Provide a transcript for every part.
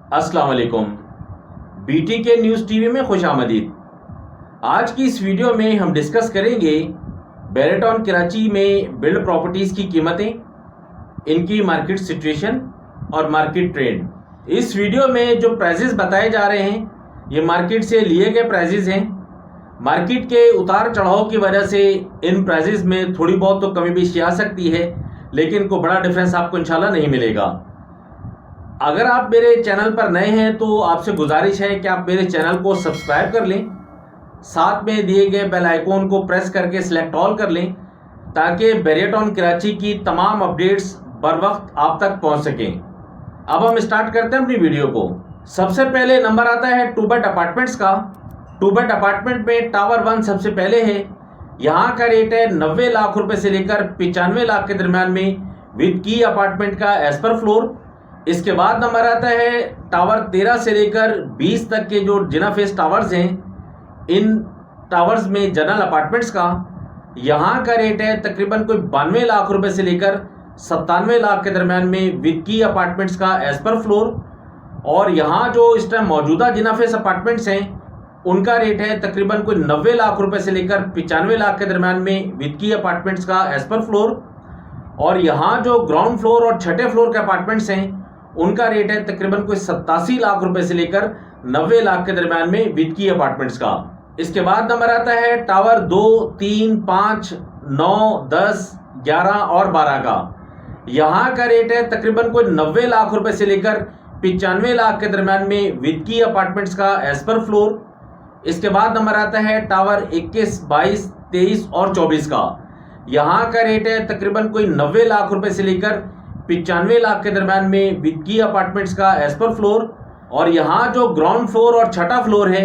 अस्सलाम वालेकुम। BTK news TV में खुश आमदीद। आज की इस वीडियो में हम डिस्कस करेंगे बैरिटॉन कराची में बिल्ड प्रॉपर्टीज़ की कीमतें, इनकी मार्केट सिचुएशन और मार्केट ट्रेंड। इस वीडियो में जो प्राइजेस बताए जा रहे हैं ये मार्केट से लिए गए प्राइजेस हैं। मार्केट के उतार चढ़ाव की वजह से इन प्राइजेस में थोड़ी बहुत तो कमी बेशी आ सकती है, लेकिन कोई बड़ा डिफरेंस आपको इंशाल्लाह नहीं मिलेगा। अगर आप मेरे चैनल पर नए हैं तो आपसे गुजारिश है कि आप मेरे चैनल को सब्सक्राइब कर लें, साथ में दिए गए बेल आइकॉन को प्रेस करके सिलेक्ट ऑल कर लें ताकि बैरिटॉन कराची की तमाम अपडेट्स बर वक्त आप तक पहुंच सकें। अब हम स्टार्ट करते हैं अपनी वीडियो को। सबसे पहले नंबर आता है 2 बेड अपार्टमेंट्स का। 2 बेड अपार्टमेंट में टावर 1 सबसे पहले है। यहाँ का रेट है 90 लाख रुपए से लेकर 95 लाख के दरम्यान में विद की अपार्टमेंट का एज पर फ्लोर। इसके बाद नंबर आता है टावर 13 से लेकर 20 तक के जो जिना फेस टावर्स हैं, इन टावर्स में जनरल अपार्टमेंट्स का। यहाँ का रेट है तकरीबन कोई 92 लाख रुपए से लेकर 97 लाख के दरम्यान में विद की अपार्टमेंट्स का एज पर फ्लोर। और यहाँ जो इस टाइम मौजूदा जिना फेस अपार्टमेंट्स हैं उनका रेट है तकरीबन कोई 90 लाख रुपए से लेकर 95 लाख के दरम्यान में विद की अपार्टमेंट्स का एज पर फ्लोर। और यहाँ जो ग्राउंड फ्लोर और छठे फ्लोर के अपार्टमेंट्स हैं उनका रेट है तकरीबन कोई 87 लाख रुपए से लेकर 90 लाख के दरम्यान में विद की अपार्टमेंट्स का। इसके बाद नंबर आता है टावर 2, 3, 5, 9, 10, 11 और 12 का। यहाँ का रेट है तकरीबन कोई 90 लाख रुपए से लेकर 95 लाख के दरम्यान में विद की अपार्टमेंट्स का एज पर फ्लोर। इसके बाद नंबर आता है टावर 21, 22, 23 और 24 का। यहाँ का रेट है तकरीबन कोई 90 लाख रुपए से लेकर 95 लाख के दरम्यान में विद की अपार्टमेंट्स का एज पर फ्लोर। और यहाँ जो ग्राउंड फ्लोर और छठा फ्लोर है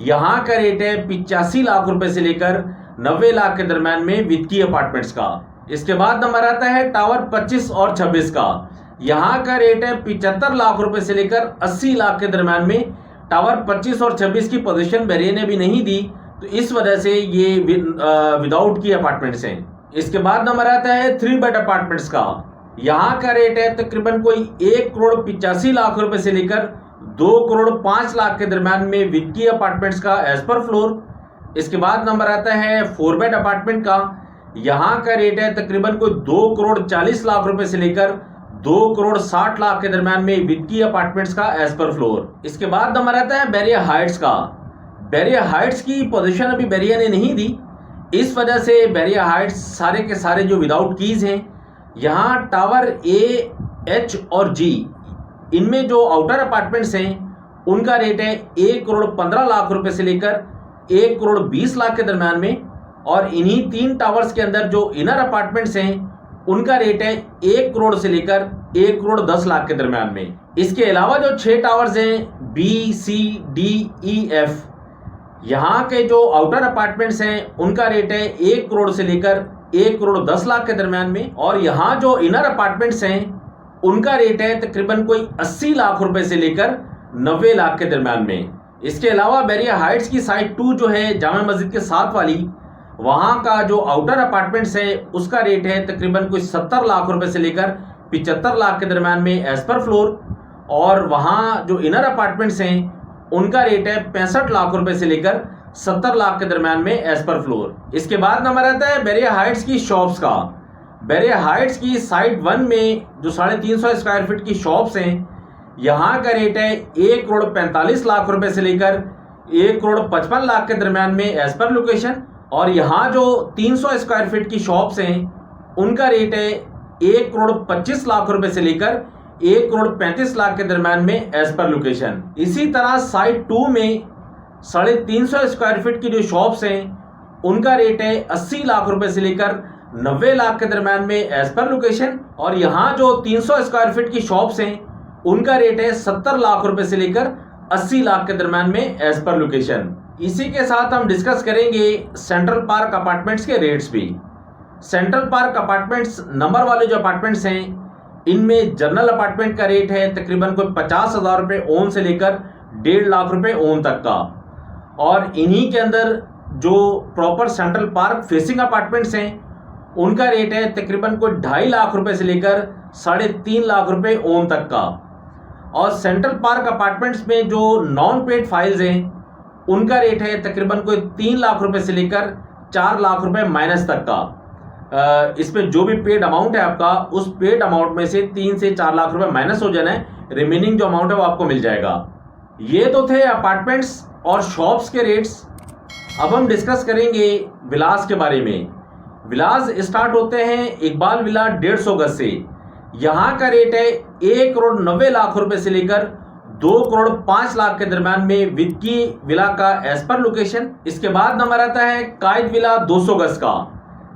यहाँ का रेट है 85 लाख रुपए से लेकर 90 लाख के दरम्यान में विद की अपार्टमेंट्स का। इसके बाद नंबर आता है टावर 25 और 26 का। यहाँ का रेट है 75 लाख रुपए से लेकर 80 लाख के दरम्यान में। टावर 25 और 26 की पोजीशन बैरियर ने भी नहीं दी, तो इस वजह से ये विदाउट की अपार्टमेंट्स हैं। इसके बाद नंबर आता है 3 बेड अपार्टमेंट्स का। यहाँ का रेट है तकरीबन कोई 1 करोड़ 85 लाख रुपए से लेकर 2 करोड़ 5 लाख के दरम्यान में विद की अपार्टमेंट्स का एज पर फ्लोर। इसके बाद नंबर आता है 4 बेड अपार्टमेंट का। यहाँ का रेट है तकरीबन कोई 2 करोड़ 40 लाख रुपए से लेकर 2 करोड़ 60 लाख के दरम्यान में विद की अपार्टमेंट्स का एज पर फ्लोर। इसके बाद नंबर आता है बैरिया हाइट्स का। बैरिया हाइट्स की पोजीशन अभी बैरिया ने नहीं दी, इस वजह से बैरिया हाइट्स सारे के सारे जो विदाउट कीज हैं। यहाँ टावर ए, एच और जी, इनमें जो आउटर अपार्टमेंट्स हैं उनका रेट है 1 करोड़ 15 लाख रुपए से लेकर 1 करोड़ 20 लाख के दरम्यान में। और इन्हीं 3 टावर्स के अंदर जो इनर अपार्टमेंट्स हैं उनका रेट है 1 करोड़ से लेकर 1 करोड़ 10 लाख के दरम्यान में। इसके अलावा जो 6 टावर्स हैं बी, सी, डी, ई, एफ, यहाँ के जो आउटर अपार्टमेंट्स हैं उनका रेट है 1 करोड़ से लेकर 1 करोड़ 10 लाख के दरम्यान में। और यहाँ जो इनर अपार्टमेंट्स हैं उनका रेट है तकरीबन कोई 80 लाख रुपए से लेकर 90 लाख के दरम्यान में। इसके अलावा बैरिया हाइट्स की साइड 2 जो है जामा मस्जिद के साथ वाली, वहाँ का जो आउटर अपार्टमेंट्स है उसका रेट है तकरीबन कोई 70 लाख रुपए से लेकर 75 लाख के दरम्यान में एज पर फ्लोर। और वहाँ जो इनर अपार्टमेंट्स हैं उनका रेट है 65 लाख रुपए से लेकर 70 लाख के दरम्यान में एज पर फ्लोर। इसके बाद नंबर आता है बैरिया हाइट्स की शॉप्स का। बैरिया हाइट्स की साइड 1 में जो 350 स्क्वायर फीट की शॉप्स हैं यहाँ का रेट है 1 करोड़ 45 लाख रुपए से लेकर 1 करोड़ 55 लाख के दरम्यान में एज पर लोकेशन। और यहाँ जो 300 स्क्वायर फीट की शॉप्स हैं उनका रेट है 1 करोड़ 25 लाख रुपए से लेकर 1 करोड़ 35 लाख के दरम्यान में एज पर लोकेशन। इसी तरह साइड 2 में 350 स्क्वायर फीट की जो शॉप्स हैं उनका रेट है 80 लाख रुपए से लेकर 90 लाख के दरम्यान में एज पर लोकेशन। और यहाँ जो 300 स्क्वायर फीट की शॉप्स हैं उनका रेट है 70 लाख रुपए से लेकर 80 लाख के दरम्यान में एज पर लोकेशन। इसी के साथ हम डिस्कस करेंगे सेंट्रल पार्क अपार्टमेंट्स के रेट्स भी। सेंट्रल पार्क अपार्टमेंट्स नंबर वाले जो अपार्टमेंट्स हैं इनमें जनरल अपार्टमेंट का रेट है तकरीबन कोई 50,000 रुपये ओन से लेकर 1.5 लाख रुपए ओन तक का। और इन्हीं के अंदर जो proper central park facing apartments हैं उनका रेट है तकरीबन कोई 2.5 लाख रुपए से लेकर 3.5 लाख रुपए ओन तक का। और सेंट्रल पार्क अपार्टमेंट्स में जो नॉन पेड फाइल्स हैं उनका रेट है तकरीबन कोई 3 लाख रुपए से लेकर 4 लाख रुपए माइनस तक का। इसमें जो भी पेड अमाउंट है आपका, उस पेड अमाउंट में से 3 से 4 लाख रुपए माइनस हो जाना है, रिमेनिंग जो अमाउंट है वो आपको मिल जाएगा। ये तो थे अपार्टमेंट्स और शॉप्स के रेट्स। अब हम डिस्कस करेंगे विलास के बारे में। विलास स्टार्ट होते हैं इकबाल विला 150 गज से। यहाँ का रेट है 1 करोड़ 90 लाख रुपए से लेकर 2 करोड़ 5 लाख के दरम्यान में विक्की विला का एज पर लोकेशन। इसके बाद नंबर आता है कायद विला 200 गज का।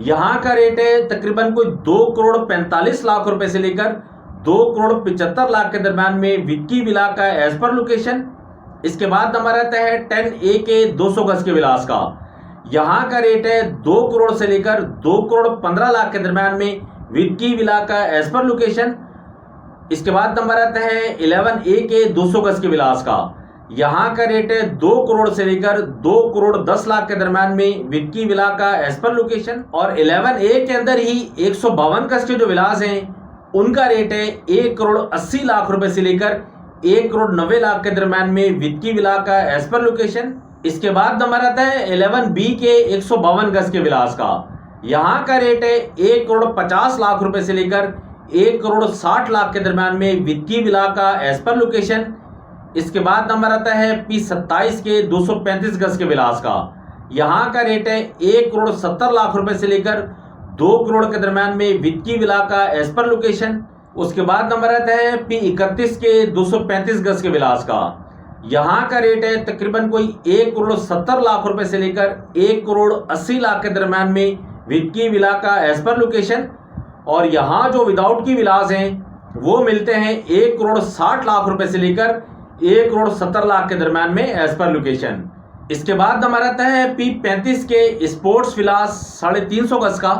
यहाँ का रेट है तकरीबन कोई 2 करोड़ 45 लाख रुपए से लेकर 2 करोड़ 75 लाख के दरम्यान में विक्की विला का एज पर लोकेशन। इसके बाद नंबर आता है 10A के 200 गज के विलास का। यहाँ का रेट है 2 करोड़ से लेकर 2 करोड़ 15 लाख के दरम्यान में विक्की विला का एज पर लोकेशन। इसके बाद नंबर आता है 11A के 200 गज के विलास का। यहाँ का रेट है 2 करोड़ से लेकर 2 करोड़ 10 लाख के दरम्यान में विक्की विला का एज पर लोकेशन। और 11A के अंदर ही 152 गज के जो विलास हैं उनका रेट है 1 करोड़ 80 लाख रुपए से लेकर 1 करोड़ 90 लाख के दरम्यान में विक्की विला का एज पर लोकेशन। इसके बाद नंबर आता है 11B के 152 गज के विलास का। यहाँ का रेट है 1 करोड़ 50 लाख रुपए से लेकर 1 करोड़ 60 लाख के दरम्यान में विक्की विला का एज पर लोकेशन। इसके बाद नंबर आता है P27 के 235 गज के विलास का। यहाँ का रेट है 1 करोड़ 70 लाख रुपए से लेकर 2 करोड़ के दरम्यान में विक्की विला का एज पर लोकेशन। उसके बाद नंबर आता है P31 के 235 गज के विलास का। यहाँ का रेट है तकरीबन कोई 1 करोड़ 70 लाख रुपए से लेकर 1 करोड़ 80 लाख के दरम्यान में विक्की विला का एज पर लोकेशन। और यहाँ जो विदाउट की विलास हैं वो मिलते हैं 1 करोड़ 60 लाख रुपए से लेकर 1 करोड़ 70 लाख के दरम्यान में एज पर लोकेशन। इसके बाद नंबर आता है P35 के स्पोर्ट्स विलास 350 गज का।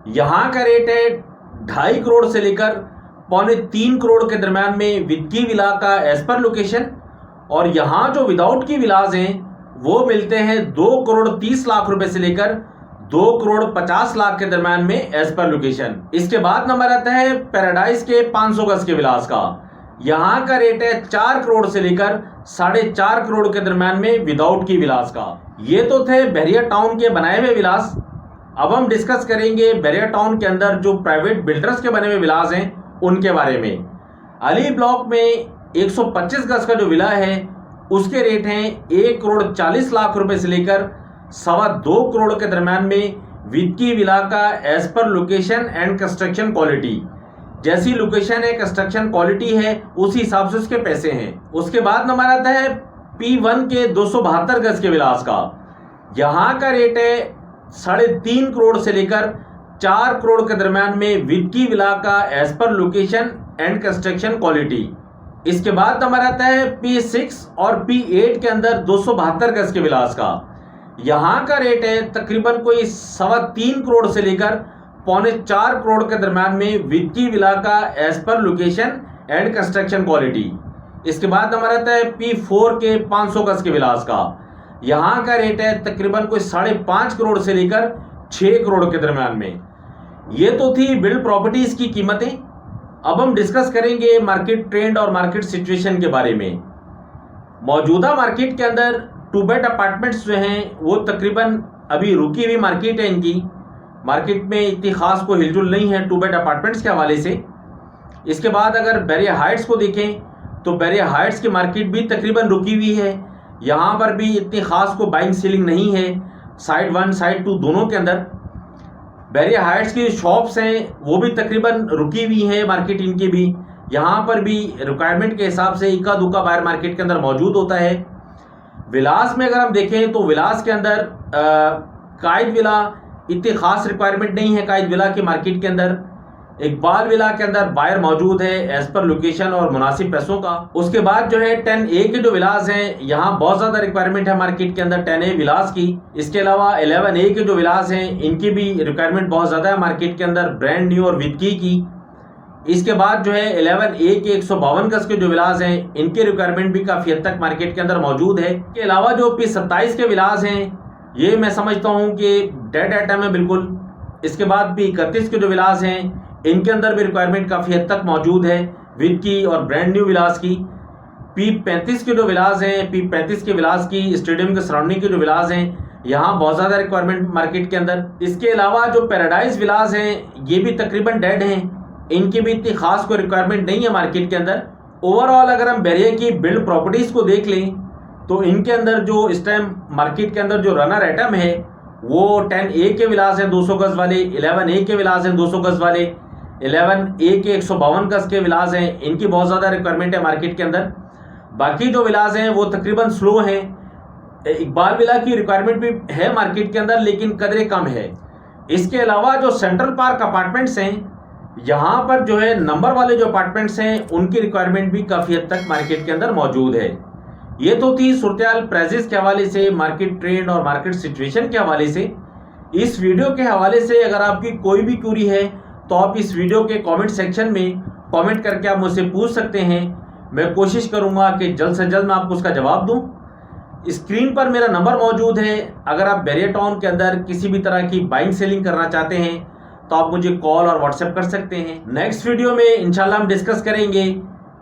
यहाँ का रेट है 2.5 करोड़ से लेकर 2.25 करोड़ के दरम्यान में विक्की विला का एज पर लोकेशन। और यहाँ जो विदाउट की विलास हैं वो मिलते हैं 2 करोड़ 30 लाख रुपए से लेकर 2 करोड़ 50 लाख के दरम्यान में एज पर लोकेशन। इसके बाद नंबर आता है पैराडाइज के 500 गज के विलास का। यहाँ का रेट है 4 करोड़ से लेकर 4.5 करोड़ के दरम्यान में विदाउट की विलास का। ये तो थे बहरिया टाउन के बनाए हुए विलास। अब हम डिस्कस करेंगे बहरिया टाउन के अंदर जो प्राइवेट बिल्डर्स के बने हुए विलास हैं उनके बारे में। अली ब्लॉक में 125 गज का जो विला है उसके रेट हैं 1 करोड़ 40 लाख रुपए से लेकर 2.25 करोड़ के दरम्यान में विक्की विला का as per location and construction quality. जैसी लोकेशन है, कंस्ट्रक्शन क्वालिटी है, उसी हिसाब से उसके पैसे हैं। उसके बाद नंबर आता है P1 के 272 गज के विलास का। यहाँ का रेट है 3.5 करोड़ से लेकर 4 करोड़ के दरम्यान में विक्की विला का as per location and construction quality. इसके बाद नंबर आता है P6 और P8 के अंदर 272 गज के विलास का। यहाँ का रेट है तकरीबन कोई 3.25 करोड़ से लेकर 3.25 करोड़ के दरम्यान में विक्की विला का as per location and construction quality. इसके बाद नंबर आता है P4 के 500 गज के विलास का। यहाँ का रेट है तकरीबन कोई 5.5 करोड़ से लेकर 6 करोड़ के दरम्यान में। ये तो थी बिल्ड प्रॉपर्टीज की कीमतें। अब हम डिस्कस करेंगे मार्केट ट्रेंड और मार्केट सिचुएशन के बारे में। मौजूदा मार्केट के अंदर 2 बेड अपार्टमेंट्स जो हैं वो तकरीबन अभी रुकी हुई मार्केट है। इनकी मार्केट में इतनी खास कोई हिलजुल नहीं है 2 बेड अपार्टमेंट्स के हवाले से। इसके बाद अगर बैरिया हाइट्स को देखें तो बैरिया हाइट्स की मार्केट भी तकरीबन रुकी हुई है। यहाँ पर भी इतनी खास को बाइंग सेलिंग नहीं है साइड 1 साइड 2 दोनों के अंदर। बैरिया हाइट्स की शॉप्स हैं वो भी तकरीबन रुकी हुई है मार्केट इनकी भी। यहाँ पर भी रिक्वायरमेंट के हिसाब से इक्का दुक्का बायर मार्केट के अंदर मौजूद होता है। विलास में अगर हम देखें तो विलास के अंदर कायद विला इतनी खास रिक्वायरमेंट नहीं है कायद विला की मार्केट के अंदर। इकबाल विला के अंदर बायर मौजूद है एज पर लोकेशन और मुनासिब पैसों का। उसके बाद जो है 10A के जो विलास हैं यहाँ बहुत ज़्यादा रिक्वायरमेंट है मार्केट के अंदर 10A विलास की। इसके अलावा 11A के जो विलास हैं इनकी भी रिक्वायरमेंट बहुत ज़्यादा है मार्केट के अंदर ब्रांड न्यू और विद की। इसके बाद जो है 11A के 152 गज के जो विलास हैं इनकी रिक्वायरमेंट भी काफ़ी हद तक मार्केट के अंदर मौजूद है। इसके अलावा जो P27 के विलास हैं ये मैं समझता हूँ कि डेड आइटम है बिल्कुल। इसके बाद P31 के जो विलास हैं इनके अंदर भी रिक्वायरमेंट काफ़ी हद तक मौजूद है। विद की और ब्रांड न्यू विलास की। P35 के जो विलास हैं, P35 के विलास की स्टेडियम के सराउंडिंग के जो विलास हैं, यहाँ बहुत ज़्यादा रिक्वायरमेंट मार्केट के अंदर। इसके अलावा जो पैराडाइज विलास हैं ये भी तकरीबन डेड हैं, इनकी भी इतनी खास कोई रिक्वायरमेंट नहीं है मार्केट के अंदर। ओवरऑल अगर हम बैरिया की बिल्ड प्रॉपर्टीज़ को देख लें तो इनके अंदर जो इस टाइम मार्केट के अंदर जो रनर आइटम है वो 10A के विलास हैं 200 गज वाले, 11A के विलास हैं 200 गज वाले, 11A के 152 गज के विलास हैं, इनकी बहुत ज़्यादा रिक्वायरमेंट है मार्केट के अंदर। बाकी जो विलास हैं वो तकरीबन स्लो हैं। इकबाल विला की रिक्वायरमेंट भी है मार्केट के अंदर लेकिन कदरे कम है। इसके अलावा जो सेंट्रल पार्क अपार्टमेंट्स हैं यहाँ पर जो है नंबर वाले जो अपार्टमेंट्स हैं उनकी रिक्वायरमेंट भी काफ़ी हद तक मार्केट के अंदर मौजूद है। ये तो थी सूरत-ए-हाल प्राइजेस के हवाले से, मार्केट ट्रेंड और मार्केट सिचुएशन के हवाले से। इस वीडियो के हवाले से अगर आपकी कोई भी क्वेरी है तो आप इस वीडियो के कमेंट सेक्शन में कमेंट करके आप मुझसे पूछ सकते हैं। मैं कोशिश करूंगा कि जल्द से जल्द मैं आपको उसका जवाब दूं। स्क्रीन पर मेरा नंबर मौजूद है। अगर आप बैरिया टाउन के अंदर किसी भी तरह की बाइंग सेलिंग करना चाहते हैं तो आप मुझे कॉल और व्हाट्सएप कर सकते हैं। नेक्स्ट वीडियो में इंशाल्लाह हम डिस्कस करेंगे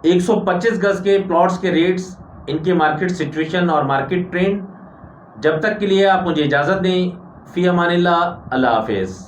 125 गज के प्लॉट्स के रेट्स, इनके मार्केट सिचुएशन और मार्केट ट्रेंड। जब तक के लिए आप मुझे इजाज़त दें। फ़ी अमानिल्लाह, अल्लाह हाफिज़।